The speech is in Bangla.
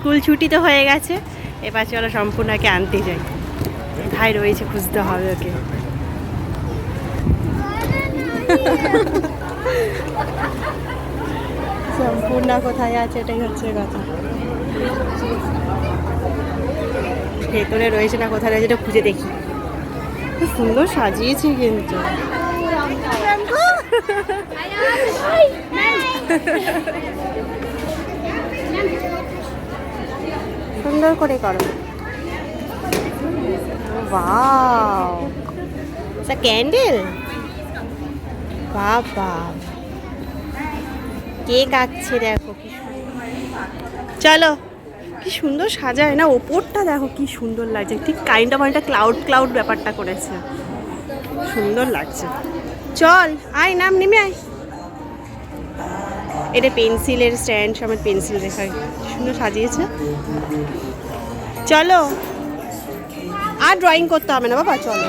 স্কুল ছুটি তো হয়ে গেছে, এবার চলো সম্পূর্ণকে আনতে যাই। কোথায় রয়েছে খুঁজতে হবে ওকে। সম্পূর্ণ কোথায় আছে এটাই হচ্ছে কথা। ভেতরে রয়েছে না কোথায় রয়েছে এটা খুঁজে দেখি। খুব সুন্দর সাজিয়েছে কিন্তু। সুন্দর করে করো। Wow, candle. বাবা, কেক আঁকছে দেখো কি চলো কি সুন্দর সাজায় না, ওপরটা দেখো কি সুন্দর লাগছে, ঠিক কাইন্ড অফ একটা ক্লাউড ক্লাউড ব্যাপারটা করেছে, সুন্দর লাগছে। চল আয়, নাম নেমে আয়। এটা পেন্সিলের স্ট্যান্ড, সমেত পেন্সিল রেখায় সুন্দর সাজিয়েছে। চলো আর ড্রয়িং করতে হবে না বাবা, চলো।